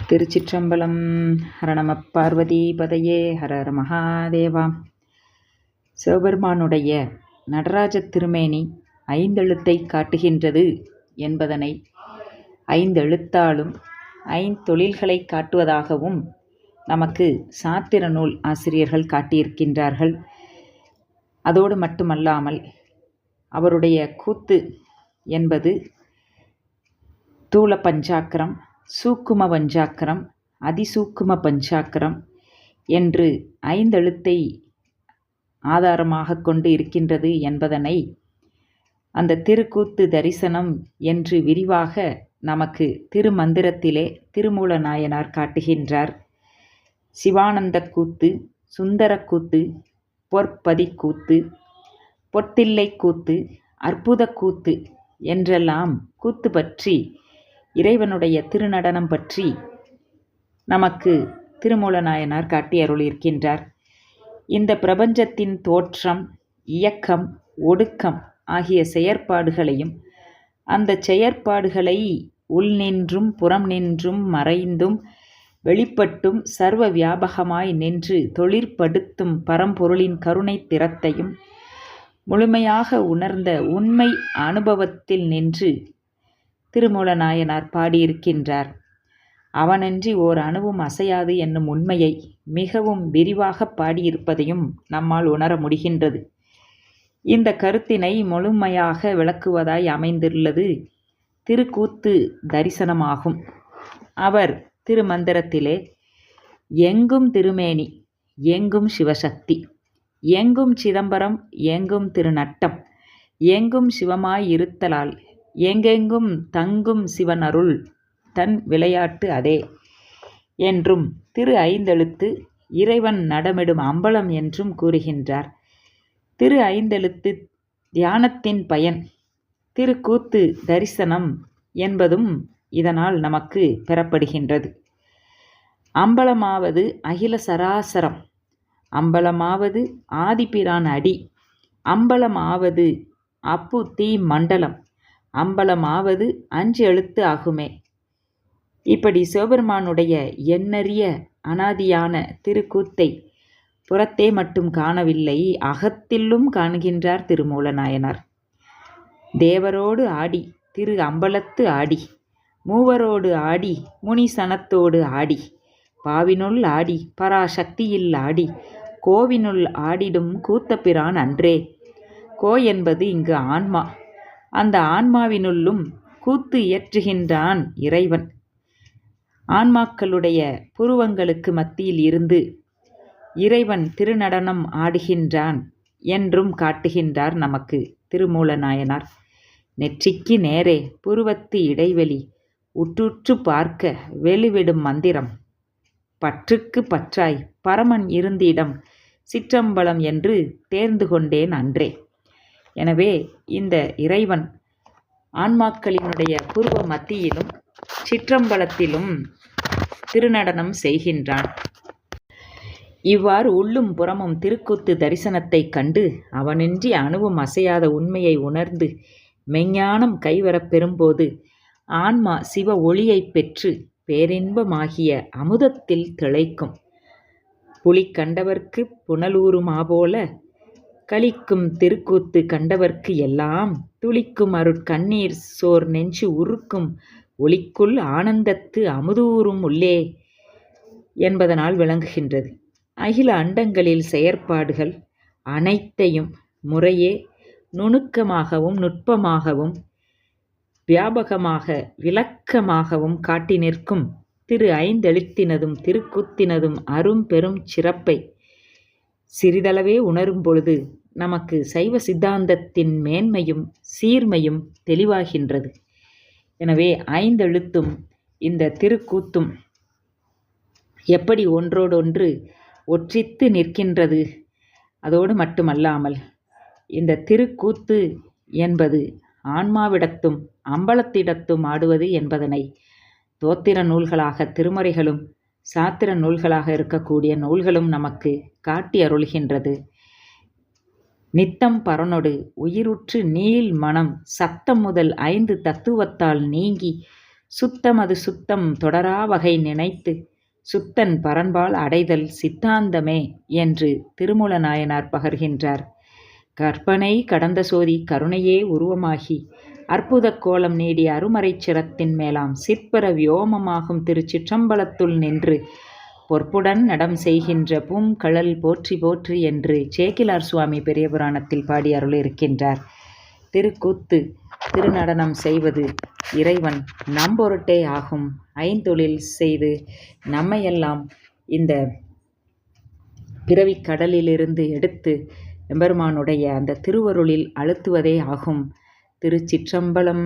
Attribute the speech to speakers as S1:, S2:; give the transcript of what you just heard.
S1: திருச்சிற்றம்பலம். ஹர நம பார்வதி பதையே. ஹர ஹர மகாதேவா. சிவபெருமானுடைய நடராஜ திருமேனி ஐந்தெழுத்தை காட்டுகின்றது என்பதனை ஐந்தெழுத்தாலும் ஐந்தொழில்களை காட்டுவதாகவும் நமக்கு சாத்திர நூல் ஆசிரியர்கள் காட்டியிருக்கின்றார்கள். அதோடு மட்டுமல்லாமல் அவருடைய கூத்து என்பது தூள பஞ்சாக்கரம், சூக்கும பஞ்சாக்கரம், அதிசூக்கும பஞ்சாக்கரம் என்று ஐந்தெழுத்தை ஆதாரமாக கொண்டு இருக்கின்றது என்பதனை அந்த திருக்கூத்து தரிசனம் என்று விரிவாக நமக்கு திருமந்திரத்திலே திருமூல நாயனார் காட்டுகின்றார். சிவானந்த கூத்து, சுந்தர கூத்து, பொற்பதி கூத்து, பொத்தில்லை கூத்து, அற்புத கூத்து என்றெல்லாம் கூத்து பற்றி, இறைவனுடைய திருநடனம் பற்றி நமக்கு திருமூல நாயனார் காட்டி அருளியிருக்கின்றார். இந்த பிரபஞ்சத்தின் தோற்றம், இயக்கம், ஒடுக்கம் ஆகிய செயற்பாடுகளையும் அந்த செயற்பாடுகளை உள் நின்றும் புறம் நின்றும் மறைந்தும் வெளிப்பட்டும் சர்வ வியாபகமாய் நின்று தொழிற்படுத்தும் பரம்பொருளின் கருணை திறத்தையும் முழுமையாக உணர்ந்த உண்மை அனுபவத்தில் நின்று திருமூல நாயனார் பாடியிருக்கின்றார். அவனன்றி ஓர் அணுவும் அசையாது என்னும் உண்மையை மிகவும் விரிவாக பாடியிருப்பதையும் நம்மால் உணர முடிகின்றது. இந்த கருத்தினை முழுமையாக விளக்குவதாய் அமைந்துள்ளது திருக்கூத்து தரிசனமாகும். அவர் திருமந்திரத்திலே எங்கும் திருமேனி, எங்கும் சிவசக்தி, எங்கும் சிதம்பரம், எங்கும் திருநட்டம், எங்கும் சிவமாய் இருத்தலால் எங்கெங்கும் தங்கும் சிவனருள் தன் விளையாட்டு அதே என்றும் திரு ஐந்தெழுத்து இறைவன் நடமிடும் அம்பலம் என்றும் கூறுகின்றார். திரு ஐந்தெழுத்து தியானத்தின் பயன் திருக்கூத்து தரிசனம் என்பதும் இதனால் நமக்கு பெறப்படுகின்றது. அம்பலமாவது அகில சராசரம், அம்பலமாவது ஆதிபிரான் அடி, அம்பலமாவது அப்பு தீ மண்டலம், அம்பலமாவது 5 எழுத்து ஆகுமே. இப்படி சிவபெருமானுடைய எண்ணறிய அனாதியான திருக்கூத்தை புறத்தே மட்டும் காணவில்லை, அகத்திலும் காணுகின்றார் திருமூல நாயனார். தேவரோடு ஆடி திரு அம்பலத்து ஆடி, மூவரோடு ஆடி முனிசனத்தோடு ஆடி, பாவினுள் ஆடி பராசக்தியில் ஆடி, கோவினுள் ஆடிடும் கூத்தப்பிரான் அன்றே. கோ என்பது இங்கு ஆன்மா. அந்த ஆன்மாவினுள்ளும் கூத்து இயற்றுகின்றான் இறைவன். ஆன்மாக்களுடைய புருவங்களுக்கு மத்தியில் இருந்து இறைவன் திருநடனம் ஆடுகின்றான் என்றும் காட்டுகின்றார் நமக்கு திருமூல நாயனார். நெற்றிக்கு நேரே புருவத்து இடைவெளி உற்றுற்று பார்க்க வெளிவிடும் மந்திரம், பற்றுக்கு பற்றாய் பரமன் இருந்திடம் சிற்றம்பலம் என்று தேர்ந்து கொண்டேன் அன்றே. எனவே இந்த இறைவன் ஆன்மாக்களினுடைய புருவ மத்தியிலும் சிற்றம்பலத்திலும் திருநடனம் செய்கின்றான். இவ்வாறு உள்ளும் புறமும் திருக்கூத்து தரிசனத்தை கண்டு அவனின்றி அணுவும் அசையாத உண்மையை உணர்ந்து மெஞ்ஞானம் கைவரப் பெறும்போது ஆன்மா சிவ ஒளியை பெற்று பேரின்பமாகிய அமுதத்தில் திளைக்கும். புலி கண்டவர்க்கு புனலூருமாபோல களிக்கும் திருக்கூத்து கண்டவர்க்கு எல்லாம் துளிக்கும் அருட்கண்ணீர் சோர் நெஞ்சு உருக்கும் ஒளிக்குள் ஆனந்தத்து அமுதூரும் உள்ளே என்பதனால் விளங்குகின்றது. அகில அண்டங்களில் செயற்பாடுகள் அனைத்தையும் முறையே நுணுக்கமாகவும் நுட்பமாகவும் வியாபகமாக விளக்கமாகவும் காட்டி நிற்கும் திரு ஐந்தெழுத்தினதும் திருக்கூத்தினதும் அரும் பெரும் சிறப்பை சிறிதளவே உணரும் பொழுது நமக்கு சைவ சித்தாந்தத்தின் மேன்மையும் சீர்மையும் தெளிவாகின்றது. எனவே ஐந்தெழுத்தும் இந்த திருக்கூத்தும் எப்படி ஒன்றோடொன்று ஒற்றித்து நிற்கின்றது. அதோடு மட்டுமல்லாமல் இந்த திருக்கூத்து என்பது ஆன்மாவிடத்தும் அம்பலத்திடத்தும் ஆடுவது என்பதனை தோத்திர நூல்களாக திருமறைகளும் சாத்திர நூல்களாக இருக்கக்கூடிய நூல்களும் நமக்கு காட்டி அருள்கின்றது. நித்தம் பரனொடு உயிருற்று நீள் மனம் சத்தம் முதல் 5 தத்துவத்தால் நீங்கி சுத்தம் அது சுத்தம் தொடரா வகை நினைத்து சுத்தன் பரன்பால் அடைதல் சித்தாந்தமே என்று திருமூல நாயனார் பகர்கின்றார். கற்பனை கடந்த சோதி கருணையே உருவமாகி அற்புதக் கோலம் நீடிய அருமறைச் சிரத்தின் மேலாம் சிற்பர வியோமமாகும் திருச்சிற்றம்பலத்துள் நின்று பொற்புடன் நடம் செய்கின்ற பூங்கழல் போற்றி போற்றி என்று சேக்கிலார் சுவாமி பெரிய புராணத்தில் பாடி அருளியிருக்கின்றார். திருக்கூத்து திருநடனம் செய்வது இறைவன் நம்பொருட்டே ஆகும். ஐந்தொழில் செய்து நம்மையெல்லாம் இந்த பிறவிக் கடலிலிருந்து எடுத்து எம்பெருமானுடைய அந்த திருவருளில் அழுத்துவதே ஆகும். திருச்சிற்றம்பலம்.